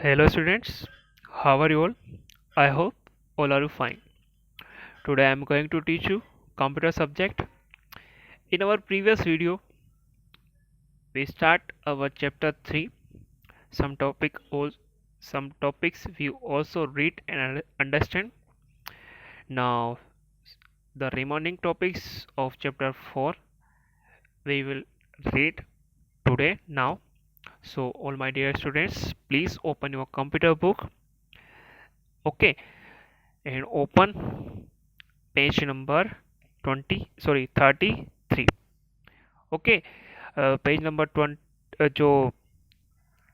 Hello students, how are you all? I hope all are fine. Today I am going to teach you computer subject. In our previous video, we start our chapter 3. Some topic some topics we also read and understand. Now the remaining topics of chapter 4 we will read today now. So all my dear students, please open your computer book. Okay, and open page number 33। Okay, page number 20 जो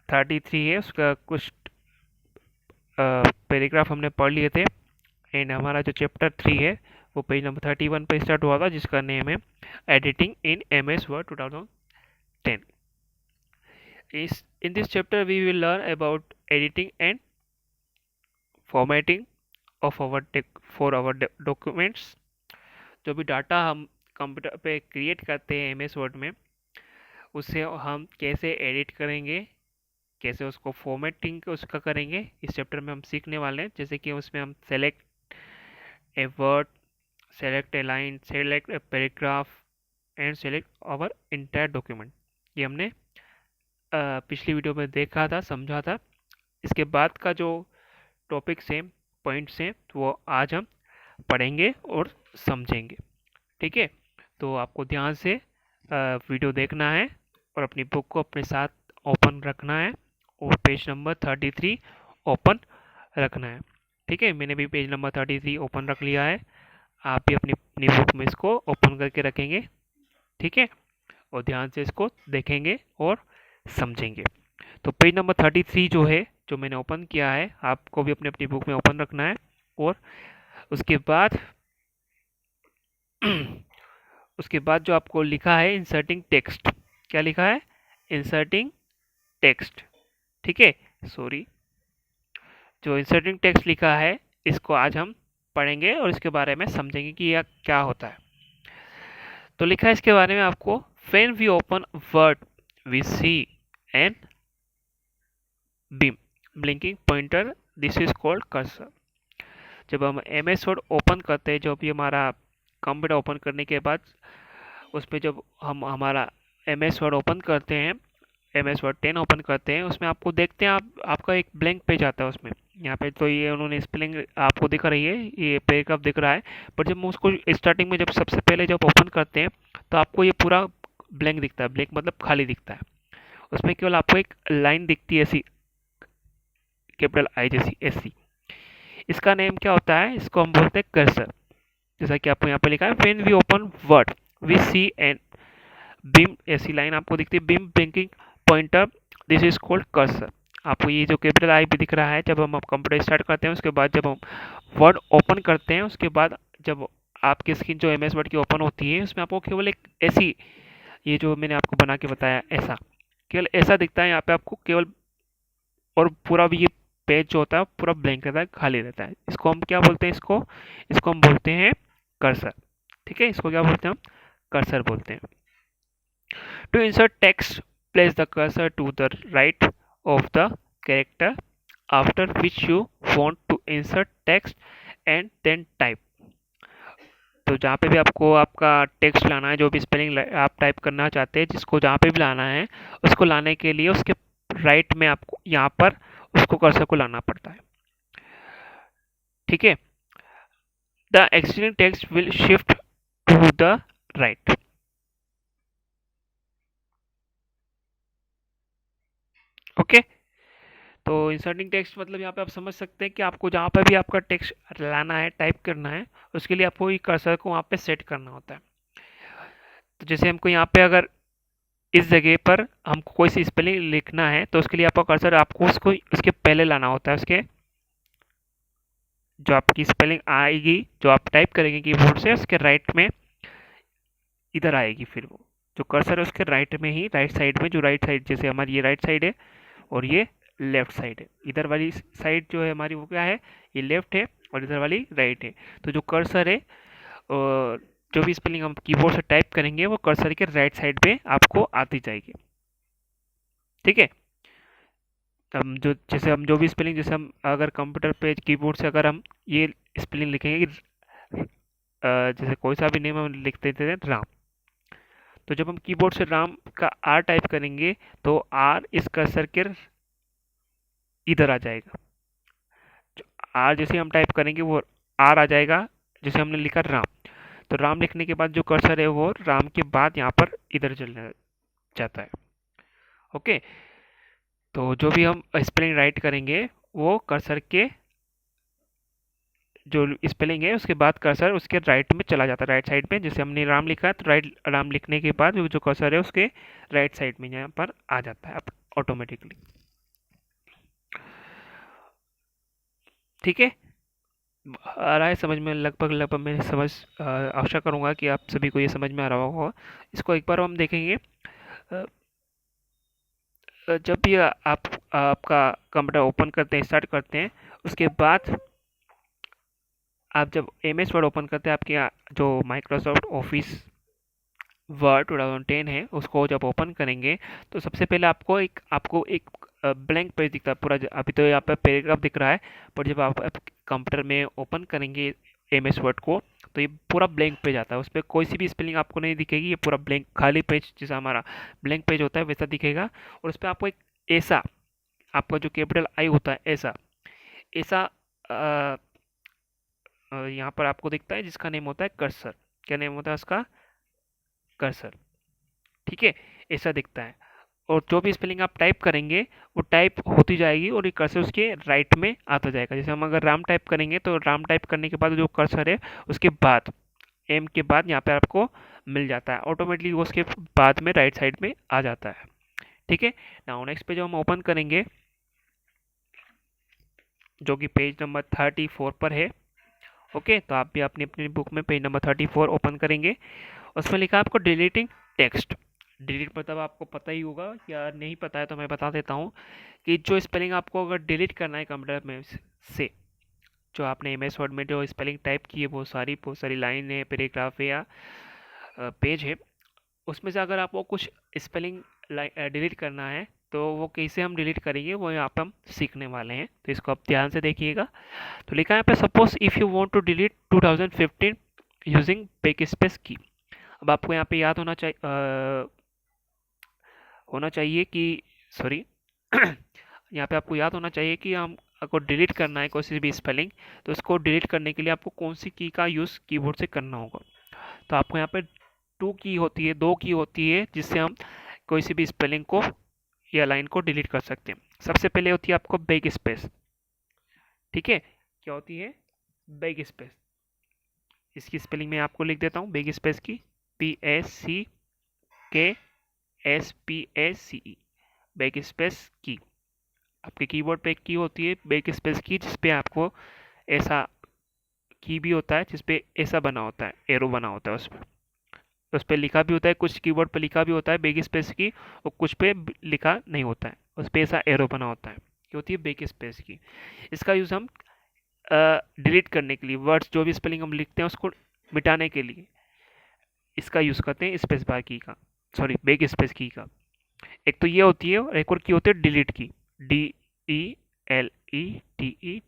33 है उसका कुछ paragraph हमने पढ़ लिए थे। And हमारा जो चैप्टर 3 है वो पेज नंबर 31 पे स्टार्ट हुआ था, जिसका नेम है editing in M S Word 2010। इस in this chapter we will learn about editing and formatting of for our documents. जो भी डाटा हम कंप्यूटर पे क्रिएट करते हैं एम एस वर्ड में, उससे हम कैसे एडिट करेंगे, कैसे उसको फॉर्मेटिंग उसका करेंगे, इस चैप्टर में हम सीखने वाले हैं। जैसे कि उसमें हम select a word, select a line, select a paragraph and select our entire document, ये हमने पिछली वीडियो में देखा था, समझा था। इसके बाद का जो टॉपिक्स हैं, पॉइंट्स हैं, वो आज हम पढ़ेंगे और समझेंगे। ठीक है, तो आपको ध्यान से वीडियो देखना है और अपनी बुक को अपने साथ ओपन रखना है और पेज नंबर 33 ओपन रखना है। ठीक है, मैंने भी पेज नंबर 33 ओपन रख लिया है। आप भी अपनी अपनी बुक में इसको ओपन करके रखेंगे। ठीक है, और ध्यान से इसको देखेंगे और समझेंगे। तो पेज नंबर 33 जो है, जो मैंने ओपन किया है, आपको भी अपनी अपनी बुक में ओपन रखना है। और उसके बाद उसके बाद जो आपको लिखा है इंसर्टिंग टेक्स्ट, क्या लिखा है? Inserting text. ठीक है, सॉरी, जो इंसर्टिंग टेक्स्ट लिखा है इसको आज हम पढ़ेंगे और इसके बारे में समझेंगे कि यह क्या होता है। तो लिखा है इसके बारे में आपको, when we open Word we see an beam blinking pointer, this is called cursor. जब हम एम एस वर्ड ओपन करते हैं, जो भी हमारा कंप्यूटर ओपन करने के बाद उसमें जब हम हमारा एम एस वर्ड ओपन करते हैं, एम एस वर्ड 10 ओपन करते हैं, उसमें आपको देखते हैं आपका एक ब्लैंक पेज आता है उसमें। यहाँ पे तो ये उन्होंने स्पेलिंग आपको दिख रही है, ये पैराग्राफ दिख रहा है। पर जब हम उसको स्टार्टिंग में जब सबसे पहले जब ओपन करते हैं तो आपको ये पूरा ब्लैंक दिखता है। ब्लैंक मतलब खाली दिखता है। उसमें केवल आपको एक लाइन दिखती है ऐसी, कैपिटल आई जैसी, ऐसी। इसका नेम क्या होता है? इसको हम बोलते हैं कर्सर। जैसा कि आपको यहाँ पे लिखा है, when we open Word we see an beam, ऐसी लाइन आपको दिखती है, beam blinking pointer, this is called cursor. आपको ये जो कैपिटल आई भी दिख रहा है जब हम कंप्यूटर स्टार्ट करते हैं। उसके बाद जब हम वर्ड ओपन करते हैं, उसके बाद जब आपकी स्क्रीन जो एम एस वर्ड की ओपन होती है, उसमें आपको केवल एक ऐसी, ये जो मैंने आपको बना के बताया ऐसा, केवल ऐसा दिखता है यहाँ पे आपको केवल। और पूरा भी ये पेज जो होता है पूरा ब्लैंक रहता है, खाली रहता है। इसको हम क्या बोलते हैं? इसको हम बोलते हैं कर्सर। ठीक है, इसको क्या बोलते हैं? हम कर्सर बोलते हैं। To insert text, place the cursor to the right of the character after which you want to insert text and then type. तो जहाँ पे भी आपको आपका टेक्स्ट लाना है, जो भी स्पेलिंग आप टाइप करना चाहते हैं, जिसको जहाँ पे भी लाना है, उसको लाने के लिए उसके राइट में आपको यहाँ पर उसको कर्सर को लाना पड़ता है। ठीक है, the existing text will shift to the right. Okay, तो इंसर्टिंग टेक्स्ट मतलब यहाँ पे आप समझ सकते हैं कि आपको जहाँ पर भी आपका टेक्स्ट लाना है, टाइप करना है, उसके लिए आपको कर्सर को वहाँ पे सेट करना होता है। तो जैसे हमको यहाँ पे अगर इस जगह पर हमको कोई सी स्पेलिंग लिखना है, तो उसके लिए आपका कर्सर आपको उसको उसके पहले लाना होता है। उसके जो आपकी स्पेलिंग आएगी, जो आप टाइप करेंगे कीबोर्ड से, उसके राइट में इधर आएगी। फिर वो जो कर्सर है उसके राइट में ही, राइट साइड में, जो राइट साइड, जैसे हमारी ये राइट साइड है और ये लेफ्ट साइड है। इधर वाली साइड जो है हमारी वो क्या है? ये लेफ्ट है और इधर वाली राइट है। तो जो कर्सर है, जो भी स्पेलिंग हम कीबोर्ड से टाइप करेंगे, वो कर्सर के राइट साइड पे आपको आती जाएगी। ठीक है, हम जो जैसे हम जो भी स्पेलिंग, जैसे हम अगर कंप्यूटर पे कीबोर्ड से अगर हम ये स्पेलिंग लिखेंगे कि जैसे कोई सा भी नेम हम लिख देते हैं राम, तो जब हम कीबोर्ड से राम का आर टाइप करेंगे तो आर इस कर्सर के इधर आ जाएगा। आर जैसे हम टाइप करेंगे वो आर आ जाएगा, जैसे हमने लिखा राम, तो राम लिखने के बाद जो कर्सर है वो राम के बाद यहाँ पर इधर चलने जाता है। ओके, तो जो भी हम स्पेलिंग राइट करेंगे वो कर्सर के जो स्पेलिंग है उसके बाद कर्सर उसके राइट में चला जाता है, राइट साइड पे। जैसे हमने राम लिखा है तो राइट राम लिखने के बाद जो कर्सर है उसके राइट साइड में यहाँ पर आ जाता है ऑटोमेटिकली। ठीक है, आ रहा है समझ में? लगभग लगभग मैं समझ आशा करूँगा कि आप सभी को ये समझ में आ रहा होगा। इसको एक बार हम देखेंगे। जब भी आप आपका कंप्यूटर ओपन करते हैं, स्टार्ट करते हैं, उसके बाद आप जब एम एस वर्ड ओपन करते हैं, आपके यहाँ जो माइक्रोसॉफ्ट ऑफिस वर्ड 2010 है उसको जब ओपन करेंगे तो सबसे पहले आपको एक ब्लैंक पेज दिखता है पूरा। अभी तो यहाँ पर पैराग्राफ दिख रहा है, पर जब आप कंप्यूटर में ओपन करेंगे एम एस वर्ड को तो ये पूरा ब्लैंक पेज आता है। उस पर कोई सी भी स्पेलिंग आपको नहीं दिखेगी, ये पूरा ब्लैंक खाली पेज जैसा हमारा ब्लैंक पेज होता है वैसा दिखेगा। और उस पर आपको एक ऐसा, आपका जो कैपिटल आई होता है ऐसा ऐसा यहाँ पर आपको दिखता है जिसका नेम होता है कर्सर। क्या नेम होता है उसका? कर्सर। ठीक है, ऐसा दिखता है। और जो भी स्पेलिंग आप टाइप करेंगे वो टाइप होती जाएगी और ये कर्सर उसके राइट में आता जाएगा। जैसे हम अगर राम टाइप करेंगे तो राम टाइप करने के बाद जो कर्सर है उसके बाद एम के बाद यहाँ पे आपको मिल जाता है ऑटोमेटिकली, वो उसके बाद में राइट साइड में आ जाता है। ठीक है, नाउ नेक्स्ट पे जो हम ओपन करेंगे जो कि पेज नंबर 34 पर है। ओके, तो आप भी अपनी अपनी बुक में पेज नंबर 34 ओपन करेंगे। उसमें लिखा है आपको डिलीटिंग टेक्स्ट। डिलीट मतलब आपको पता ही होगा, या नहीं पता है तो मैं बता देता हूँ कि जो स्पेलिंग आपको अगर डिलीट करना है कंप्यूटर में से, जो आपने एम एस वर्ड में जो स्पेलिंग टाइप की है बहुत सारी लाइन है, पैराग्राफ है या पेज है, उसमें से अगर आपको कुछ स्पेलिंग डिलीट करना है तो वो कैसे हम डिलीट करेंगे वो यहाँ पर हम सीखने वाले हैं। तो इसको आप ध्यान से देखिएगा। तो लिखा है यहाँ पे suppose if you want to delete 2015 using back space key. अब आपको यहाँ पे याद होना चाहिए कि सॉरी यहाँ पे आपको याद होना चाहिए कि हम आपको डिलीट करना है कोई सी भी स्पेलिंग, तो उसको डिलीट करने के लिए आपको कौन सी की का यूज़ कीबोर्ड से करना होगा। तो आपको यहाँ पे दो की होती है जिससे हम कोई सी भी स्पेलिंग को या लाइन को डिलीट कर सकते हैं। सबसे पहले होती है आपको बैक स्पेस। ठीक है, क्या होती है? Back space. इसकी स्पेलिंग मैं आपको लिख देता हूँ बैक स्पेस की, PACKSPACE, बैक स्पेस की। आपके कीबोर्ड पे एक की होती है बैक स्पेस की, जिसपे आपको ऐसा की भी होता है जिसपे ऐसा बना होता है, एरो बना होता है उस पर लिखा भी होता है, कुछ कीबोर्ड पे लिखा भी होता है बैक स्पेस की और कुछ पे लिखा नहीं होता है, उस पर ऐसा एरो बना होता है, ये होती है बैक स्पेस की। इसका यूज़ हम डिलीट करने के लिए, वर्ड्स जो भी स्पेलिंग हम लिखते हैं उसको मिटाने के लिए इसका यूज़ करते हैं स्पेस बार की का, सॉरी बैक स्पेस की का। एक तो ये होती है और एक और की होती है डिलीट की, DELETE,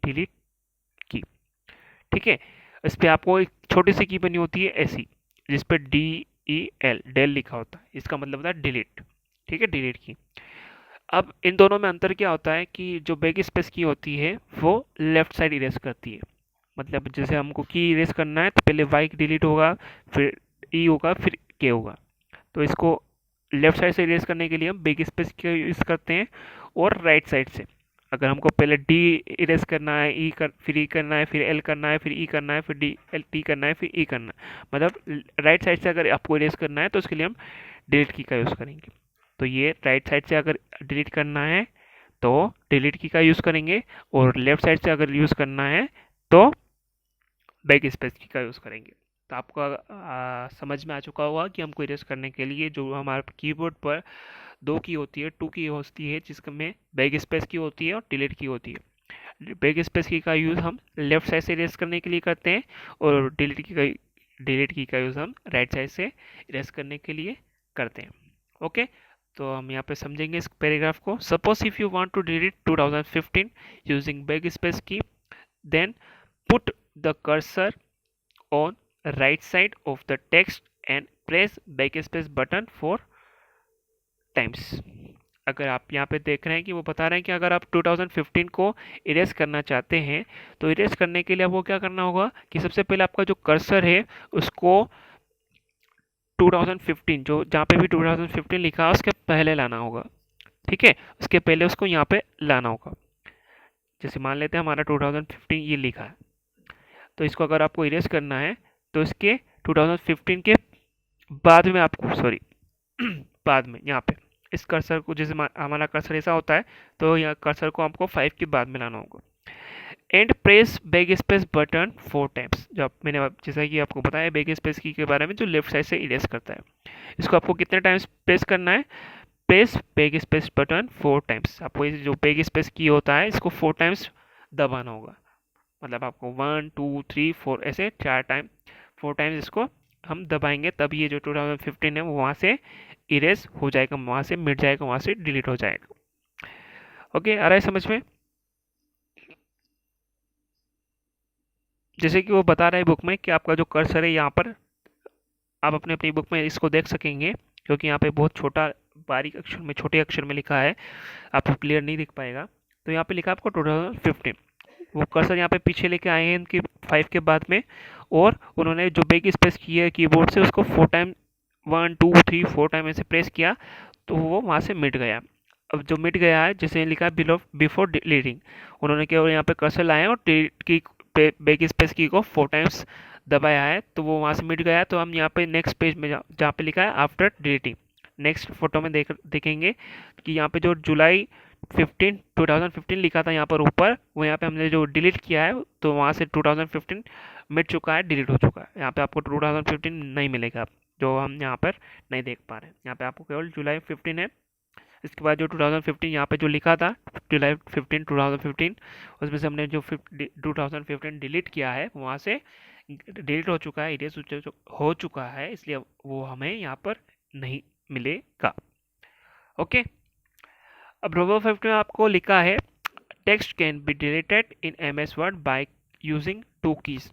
डिलीट की। ठीक है, इस पर आपको एक छोटी सी की बनी होती है ऐसी जिस पर डेल लिखा होता है, इसका मतलब होता है डिलीट। ठीक है, डिलीट की। अब इन दोनों में अंतर क्या होता है कि जो बैक स्पेस की होती है वो लेफ्ट साइड इरेज करती है। मतलब जैसे हमको की इरेज करना है तो पहले वाई डिलीट होगा, फिर ई होगा, फिर के होगा। तो इसको लेफ्ट साइड से इरेज करने के लिए हम बैक स्पेस का यूज़ करते हैं, और राइट साइड से अगर हमको पहले डी इरेज करना है, फिर ई करना है, फिर एल करना है, फिर ई करना है, फिर डी एल टी करना है, फिर ई करना है, मतलब राइट साइड से अगर आपको इरेज करना है तो उसके लिए हम डिलीट की का यूज़ करेंगे। तो ये राइट साइड से अगर डिलीट करना है तो डिलीट की का यूज़ करेंगे, और लेफ्ट साइड से अगर यूज़ करना है तो बैक स्पेस की का यूज़ करेंगे। तो आपको समझ में आ चुका होगा कि हमको इरेज करने के लिए जो हमारे कीबोर्ड पर दो की होती है, टू की होती है, जिसमें बैक स्पेस की होती है और डिलीट की होती है। बैक स्पेस की का यूज़ हम लेफ्ट साइड से इरेज करने के लिए करते हैं, और डिलीट की का यूज़ हम राइट साइड से इरेज करने के लिए करते हैं। ओके, तो हम यहाँ पे समझेंगे इस पैराग्राफ को। Suppose if you want to delete 2015 using back space key, then put the cursor on right side of the text and press back space button 4 times. अगर आप यहाँ पे देख रहे हैं कि वो बता रहे हैं कि अगर आप 2015 को इरेज करना चाहते हैं तो इरेज करने के लिए आपको क्या करना होगा कि सबसे पहले आपका जो कर्सर है उसको 2015 जो जहाँ पे भी 2015 लिखा है उसके पहले लाना होगा। ठीक है, उसके पहले उसको यहाँ पे लाना होगा। जैसे मान लेते हैं हमारा 2015 ये लिखा है, तो इसको अगर आपको इरेज करना है तो इसके 2015 के बाद में आपको सॉरी बाद में यहाँ पे इस कर्सर को, जैसे हमारा कर्सर ऐसा होता है तो यहाँ कर्सर को आपको 5 के बाद में लाना होगा। And press back space button 4 times. जो मैंने जैसा कि आपको बताया बैक स्पेस की के बारे में जो लेफ्ट साइड से इरेज करता है, इसको आपको कितने टाइम्स प्रेस करना है? Press back space button 4 times. आपको ये जो बैक स्पेस की होता है इसको 4 टाइम्स दबाना होगा। मतलब आपको 1 2 3 4 ऐसे 4 टाइम 4 टाइम्स इसको हम दबाएंगे, तब ये जो 2015 है वो वहाँ से इरेज हो जाएगा, वहाँ से मिट जाएगा, वहाँ से डिलीट हो जाएगा। ओके, आ रहा है समझ में? जैसे कि वो बता रहा है बुक में कि आपका जो कर्सर है यहाँ पर, आप अपने अपनी बुक में इसको देख सकेंगे क्योंकि यहाँ पे बहुत छोटा बारीक अक्षर में छोटे अक्षर में लिखा है, आपको क्लियर नहीं दिख पाएगा। तो यहाँ पे लिखा है आपको 2015। वो कर्सर यहाँ पे पीछे लेके आए हैं इनकी 5 के बाद में, और उन्होंने जो बैक स्पेस किया है कीबोर्ड से उसको 4 टाइम 1 2 3 4 टाइम ऐसे प्रेस किया तो वो वहाँ से मिट गया। अब जो मिट गया है जैसे लिखा है बिलो बिफोर डिलीटिंग, उन्होंने केवल यहाँ पे कर्सर लाए और डिलीट की बैक स्पेस की को 4 टाइम्स दबाया है तो वो वहाँ से मिट गया। तो हम यहाँ पे नेक्स्ट पेज में जहाँ पे लिखा है आफ्टर डिलीटिंग, नेक्स्ट फोटो में देखेंगे कि यहाँ पे जो जुलाई 2015 लिखा था यहाँ पर ऊपर, वो यहाँ पे हमने जो डिलीट किया है तो वहाँ से 2015 मिट चुका है, डिलीट हो चुका है। यहाँ पे आपको 2015 नहीं मिलेगा, जो हम यहाँ पर नहीं देख पा रहे हैं। यहाँ पे आपको केवल जुलाई 15 है। इसके बाद जो 2015 यहाँ पे जो लिखा था जुलाई 15 2015, उसमें से हमने जो 2015 डिलीट किया है वहाँ से डिलीट हो चुका है, इरेज हो चुका है, इसलिए वो हमें यहाँ पर नहीं मिलेगा। ओके, अब रोबो 5 में आपको लिखा है text can be deleted in MS word by using 2 keys,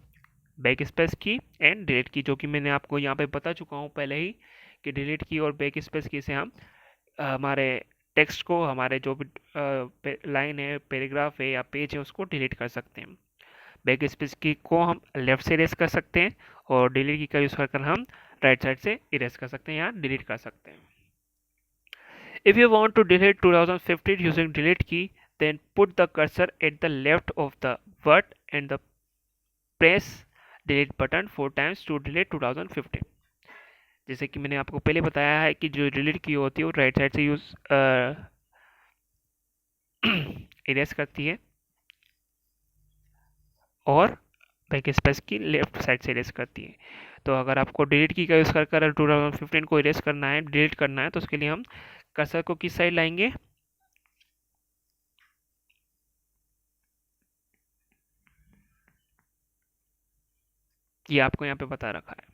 back space की एंड डिलीट की, जो कि मैंने आपको यहाँ पे बता चुका हूँ पहले ही कि डिलीट की और बैक स्पेस की से हम हमारे टेक्स्ट को, हमारे जो भी लाइन है, पैराग्राफ है या पेज है उसको डिलीट कर सकते हैं। बैक स्पेस की को हम लेफ्ट से इरेज कर सकते हैं और डिलीट की का यूज़ कर हम राइट साइड से इरेज कर सकते हैं या डिलीट कर सकते हैं। If you want to delete 2015 using delete key, then put the cursor at the left of the word and the press delete button 4 times to delete 2015। जैसे कि मैंने आपको पहले बताया है कि जो डिलीट की होती है वो राइट साइड से यूज इरेज करती है और बैक स्पेस की लेफ्ट साइड से इरेज करती है। तो अगर आपको डिलीट की का यूज़ कर 2015 को इरेज करना है, डिलीट करना है, तो उसके लिए हम कर्सर को किस साइड लाएंगे? ये आपको यहाँ पे बता रखा है।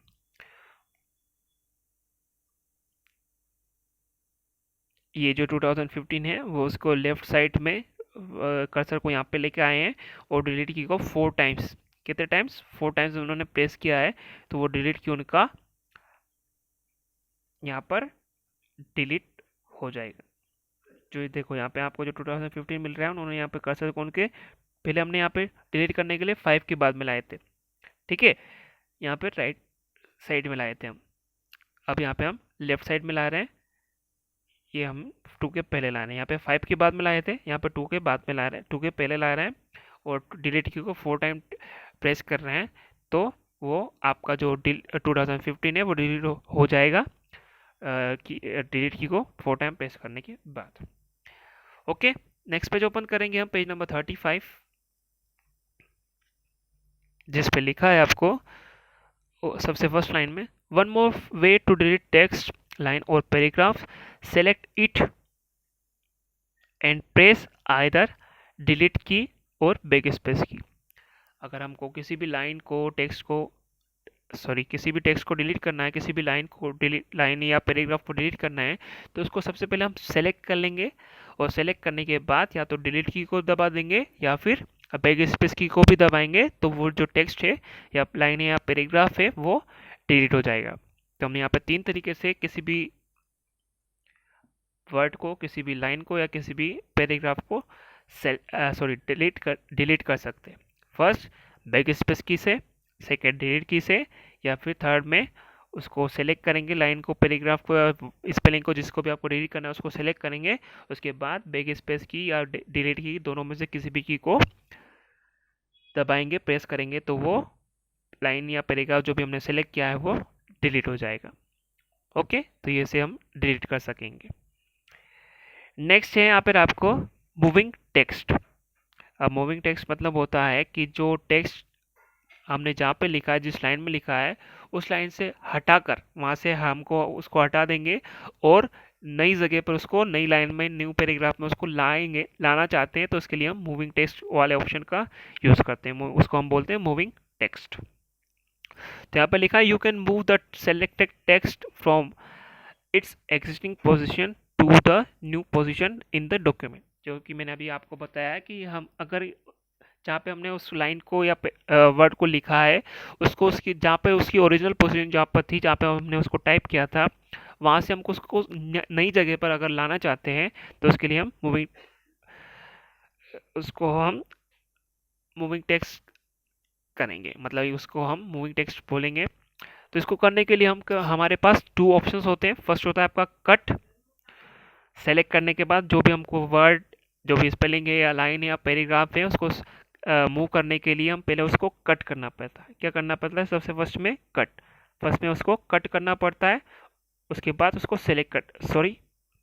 ये जो 2015 है वो उसको लेफ्ट साइड में कर्सर को यहाँ पे लेके आए हैं और डिलीट की को 4 टाइम्स, कितने टाइम्स? 4 टाइम्स उन्होंने प्रेस किया है तो वो डिलीट की उनका यहाँ पर डिलीट हो जाएगा। जो देखो यहाँ पे आपको जो 2015 मिल रहा है, उन्होंने यहाँ पे कर्सर को उनके पहले हमने यहाँ पे डिलीट करने के लिए 5 के बाद में लाए थे, ठीक है, यहाँ पे राइट साइड में लाए थे हम। अब यहाँ पे हम लेफ्ट साइड में ला रहे हैं, ये हम 2 के पहले ला रहे हैं। यहाँ पे 5 के बाद में लाए थे, यहाँ पे 2 के बाद में ला रहे हैं, 2 के पहले ला रहे हैं और डिलीट की को 4 टाइम प्रेस कर रहे हैं तो वो आपका जो 2015 है वो डिलीट हो जाएगा कि डिलीट की को 4 टाइम प्रेस करने के बाद। ओके, नेक्स्ट पेज ओपन करेंगे हम, पेज नंबर 35, जिस पे लिखा है आपको सबसे फर्स्ट लाइन में one more way to delete text line और paragraph, select it and press either delete key और बैक स्पेस की। अगर हमको किसी भी लाइन को, टेक्स्ट को किसी भी टेक्स्ट को डिलीट करना है, किसी भी लाइन या पैराग्राफ को डिलीट करना है, तो उसको सबसे पहले हम सेलेक्ट कर लेंगे और सेलेक्ट करने के बाद या तो डिलीट की को दबा देंगे या फिर बैक स्पेस की को भी दबाएंगे, तो वो जो टेक्स्ट है या लाइन है या पैराग्राफ है वो डिलीट हो जाएगा। तो हमने यहाँ पे 3 तरीके से किसी भी वर्ड को, किसी भी लाइन को या किसी भी पैराग्राफ को डिलीट कर सकते हैं। फर्स्ट बैक स्पेस की से, सेकेंड डिलीट की से, या फिर थर्ड में उसको सेलेक्ट करेंगे, लाइन को, पैराग्राफ को, स्पेलिंग को, जिसको भी आपको डिलीट करना है उसको सेलेक्ट करेंगे। उसके बाद बैक स्पेस की या डिलीट की, दोनों में से किसी भी की को दबाएंगे, प्रेस करेंगे, तो वो लाइन या पैराग्राफ जो भी हमने सेलेक्ट किया है वो डिलीट हो जाएगा। ओके, तो ये से हम डिलीट कर सकेंगे। नेक्स्ट है यहाँ पर आपको मूविंग टेक्स्ट। अब मूविंग टेक्स्ट मतलब होता है कि जो टेक्स्ट हमने जहाँ पे लिखा है, जिस लाइन में लिखा है, उस लाइन से हटाकर वहाँ से हमको उसको हटा देंगे और नई जगह पर उसको, नई लाइन में, न्यू पैराग्राफ में उसको लाना चाहते हैं, तो उसके लिए हम मूविंग टेक्स्ट वाले ऑप्शन का यूज़ करते हैं। उसको हम बोलते हैं मूविंग टेक्स्ट। तो यहाँ पे लिखा है you can move the selected text from its existing position to the new position in the document. जो कि मैंने अभी आपको बताया कि हम अगर जहाँ पे हमने उस लाइन को या वर्ड को लिखा है, उसको उसकी जहाँ पे उसकी ओरिजिनल पोजीशन जहाँ पर थी, जहाँ पे हमने उसको टाइप किया था, वहाँ से हमको उसको नई जगह पर अगर लाना चाहते हैं, तो उसके लिए हम मूविंग टेक्स्ट करेंगे, मतलब उसको हम मूविंग टेक्स्ट बोलेंगे। तो इसको करने के लिए हमारे पास 2 ऑप्शंस होते हैं। फर्स्ट होता है आपका कट। सेलेक्ट करने के बाद जो भी हमको वर्ड, जो भी स्पेलिंग है या लाइन है या पैराग्राफ है, उसको मूव करने के लिए हम पहले उसको कट करना पड़ता है। क्या करना पड़ता है? सबसे फर्स्ट में कट, फर्स्ट में उसको कट करना पड़ता है। उसके बाद उसको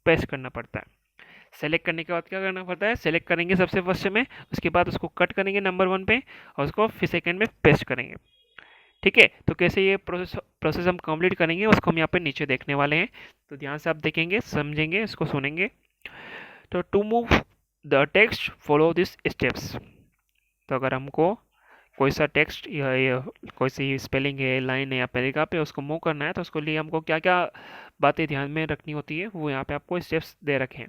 पेस्ट करना पड़ता है। सेलेक्ट करने के बाद क्या करना पड़ता है? सेलेक्ट करेंगे सबसे फर्स्ट में, उसके बाद उसको कट करेंगे नंबर 1 पे और उसको फिर सेकेंड में पेस्ट करेंगे। ठीक है, तो कैसे ये प्रोसेस हम कंप्लीट करेंगे उसको हम यहाँ पे नीचे देखने वाले हैं, तो ध्यान से आप देखेंगे, समझेंगे, इसको सुनेंगे। तो to move the text follow this steps. तो अगर हमको कोई सा टेक्स्ट या कोई सी स्पेलिंग है, लाइन है या पैराग्राफ है, उसको मूव करना है, तो उसके लिए हमको क्या क्या बातें ध्यान में रखनी होती है, वो यहाँ पे आपको स्टेप्स दे रखे हैं।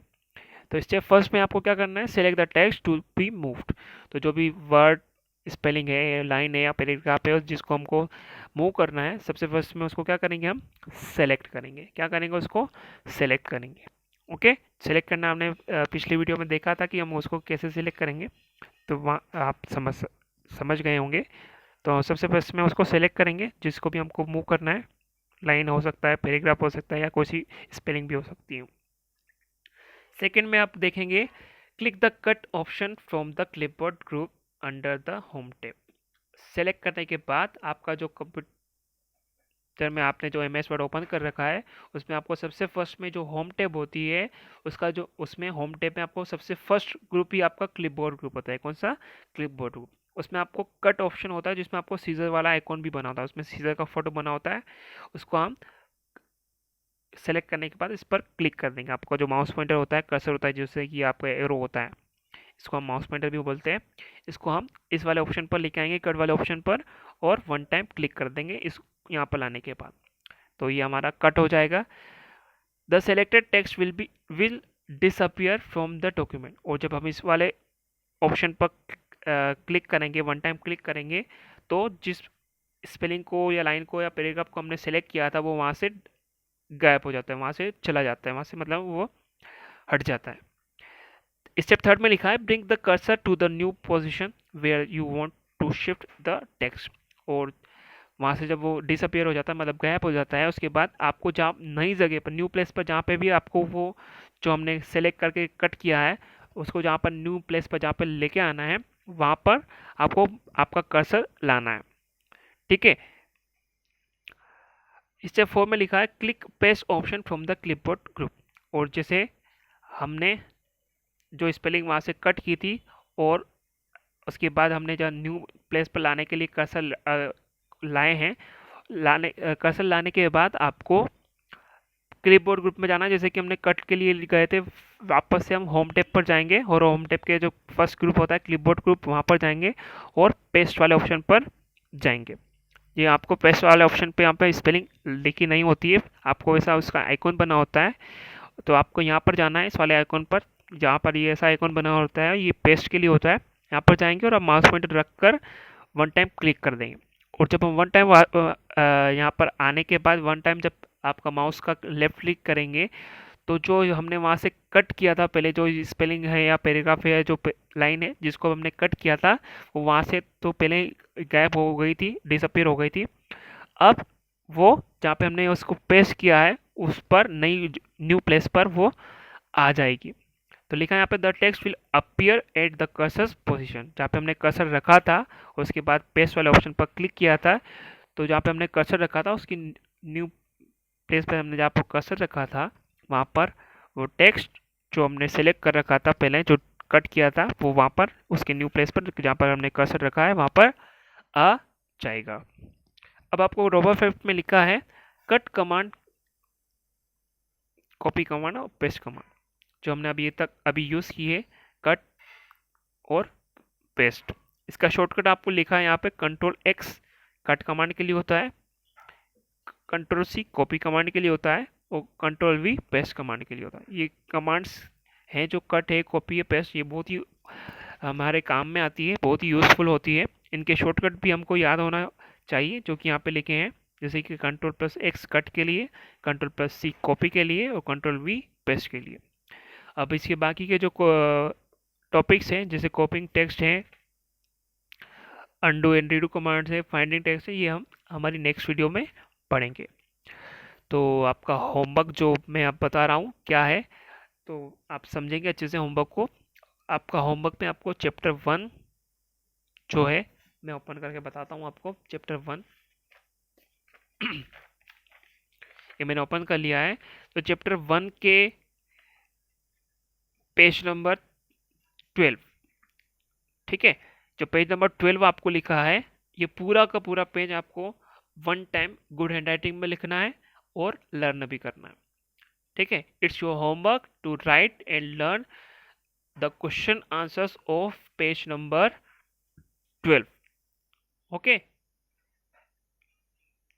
तो स्टेप फर्स्ट में आपको क्या करना है? Select the text to be moved. तो जो भी वर्ड, स्पेलिंग है, लाइन है या पैराग्राफ है, जिसको हमको मूव करना है, सबसे फर्स्ट में उसको क्या करेंगे? हम सेलेक्ट करेंगे। क्या करेंगे? उसको सेलेक्ट करेंगे। ओके, सेलेक्ट करना हमने पिछली वीडियो में देखा था कि हम उसको कैसे सिलेक्ट करेंगे, तो वहाँ आप समझ गए होंगे। तो सबसे फर्स्ट में उसको सेलेक्ट करेंगे, जिसको भी हमको मूव करना है, लाइन हो सकता है, पैराग्राफ हो सकता है, या कोई सी स्पेलिंग भी हो सकती है। सेकेंड में आप देखेंगे click the cut option from the clipboard group under the home tab. Select करने के बाद आपका जो कंप्यूटर में आपने जो MS वर्ड ओपन कर रखा है, उसमें आपको सबसे फर्स्ट में जो होम टैब होती है, उसमें होम टैब में आपको सबसे फर्स्ट ग्रुप ही आपका क्लिपबोर्ड ग्रुप होता है। कौन सा? Clipboard group. उसमें आपको कट ऑप्शन होता है, जिसमें आपको सीजर वाला आइकॉन भी बना होता है, उसमें सीजर का फोटो बना होता है। उसको हम सेलेक्ट करने के बाद इस पर क्लिक कर देंगे। आपका जो माउस पॉइंटर होता है, कर्सर होता है, जिससे कि आपका एरो होता है, इसको हम माउस पॉइंटर भी बोलते हैं। इसको हम इस वाले ऑप्शन पर लेके आएंगे, कट वाले ऑप्शन पर, और 1 टाइम क्लिक कर देंगे इस यहाँ पर लाने के बाद, तो ये हमारा कट हो जाएगा। The selected text will disappear from the document. और जब हम इस वाले ऑप्शन पर क्लिक करेंगे, 1 टाइम क्लिक करेंगे, तो जिस स्पेलिंग को या लाइन को या पैराग्राफ को हमने सेलेक्ट किया था, वो वहाँ से गायब हो जाता है, वहाँ से चला जाता है, वहाँ से मतलब वो हट जाता है। स्टेप थर्ड में लिखा है bring the cursor to the new position where you want to shift the text. और वहाँ से जब वो डिसअपियर हो जाता है, मतलब गायब हो जाता है, उसके बाद आपको जहाँ नई जगह पर, न्यू प्लेस पर, जहाँ पे भी आपको वो जो हमने सेलेक्ट करके कट किया है, उसको जहाँ पर न्यू प्लेस पर जहाँ पर लेके आना है, वहाँ पर आपको आपका कर्सर लाना है। ठीक है, स्टेप 4 में लिखा है click paste option from the clipboard group. और जैसे हमने जो स्पेलिंग वहाँ से कट की थी, और उसके बाद हमने जो न्यू प्लेस पर लाने के लिए कर्सर लाए हैं, कर्सर लाने के बाद आपको क्लिपबोर्ड ग्रुप में जाना है। जैसे कि हमने कट के लिए गए थे, वापस से हम होम टैब पर जाएंगे और होम टैब के जो फर्स्ट ग्रुप होता है क्लिपबोर्ड ग्रुप, वहाँ पर जाएंगे और पेस्ट वाले ऑप्शन पर जाएंगे। ये आपको पेस्ट वाले ऑप्शन पे यहाँ पे स्पेलिंग लिखी नहीं होती है, आपको ऐसा उसका आइकॉन बना होता है। तो आपको यहाँ पर जाना है इस वाले आइकॉन पर, जहाँ पर ये ऐसा आइकॉन बना होता है, ये पेस्ट के लिए होता है। यहाँ पर जाएंगे और आप माउस पॉइंटर रख कर वन टाइम क्लिक कर देंगे। और जब हम वन टाइम यहाँ पर आने के बाद वन टाइम जब आपका माउस का लेफ्ट क्लिक करेंगे, तो जो हमने वहाँ से कट किया था पहले, जो स्पेलिंग है या पैराग्राफ है, जो लाइन है जिसको हमने कट किया था, वो वहाँ से तो पहले गायब हो गई थी, डिसअपीयर हो गई थी। अब वो जहाँ पे हमने उसको पेस्ट किया है उस पर नई न्यू प्लेस पर वो आ जाएगी। तो लिखा है यहाँ पे the text will appear at the cursor position, जहाँ पे हमने कर्सर रखा था उसके बाद पेस्ट वाले ऑप्शन पर क्लिक किया था, तो जहाँ पे हमने कर्सर रखा था उसकी न्यू प्लेस पर हमने जहाँ पर कर्सर रखा था वहाँ पर वो टेक्स्ट जो हमने सेलेक्ट कर रखा था पहले, जो कट किया था, वो वहाँ पर उसके न्यू प्लेस पर जहाँ पर हमने कर्सर रखा है वहाँ पर आ जाएगा। अब आपको रोबो में लिखा है कट कमांड, कॉपी कमांड और पेस्ट कमांड, जो हमने अभी यूज़ की है, कट और पेस्ट। इसका शॉर्टकट आपको लिखा है यहाँ पे कंट्रोल एक्स कट कमांड के लिए होता है, कंट्रोल सी कॉपी कमांड के लिए होता है और कंट्रोल वी पेस्ट कमांड के लिए होता है। ये कमांड्स हैं जो कट है, कॉपी है, पेस्ट, ये बहुत ही हमारे काम में आती है, बहुत ही यूज़फुल होती है। इनके शॉर्टकट भी हमको याद होना चाहिए जो कि यहाँ पे लिखे हैं, जैसे कि कंट्रोल प्लस एक्स कट के लिए, कंट्रोल प्लस सी कॉपी के लिए और कंट्रोल वी पेस्ट के लिए। अब इसके बाकी के जो टॉपिक्स हैं जैसे कॉपिंग टेक्स्ट है, अंडू एंड रीडू कमांड्स है, फाइंडिंग टेक्स्ट है, ये हम हमारी नेक्स्ट वीडियो में पढ़ेंगे। तो आपका होमवर्क जो मैं आप बता रहा हूँ क्या है, तो आप समझेंगे अच्छे से होमवर्क को। आपका होमवर्क में आपको चैप्टर 1 जो है, मैं ओपन करके बताता हूँ आपको। चैप्टर 1 ये मैंने ओपन कर लिया है। तो चैप्टर 1 के पेज नंबर 12, ठीक है, जो पेज नंबर 12 आपको लिखा है, ये पूरा का पूरा पेज आपको वन टाइम गुड हैंडराइटिंग में लिखना है और लर्न भी करना है, ठीक है। It's your homework to write and learn the question answers of page number 12, okay.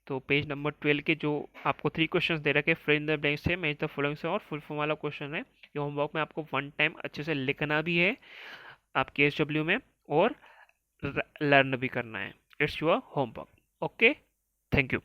तो पेज नंबर 12 के जो आपको 3 क्वेश्चंस दे रखे, फिल इन द ब्लैंक्स से, मैच द फॉलोइंग से और फुल फॉर्म वाला क्वेश्चन है। ये होमवर्क में आपको वन टाइम अच्छे से लिखना भी है आपके एसडब्ल्यू में और लर्न भी करना है। It's your homework, okay, thank you.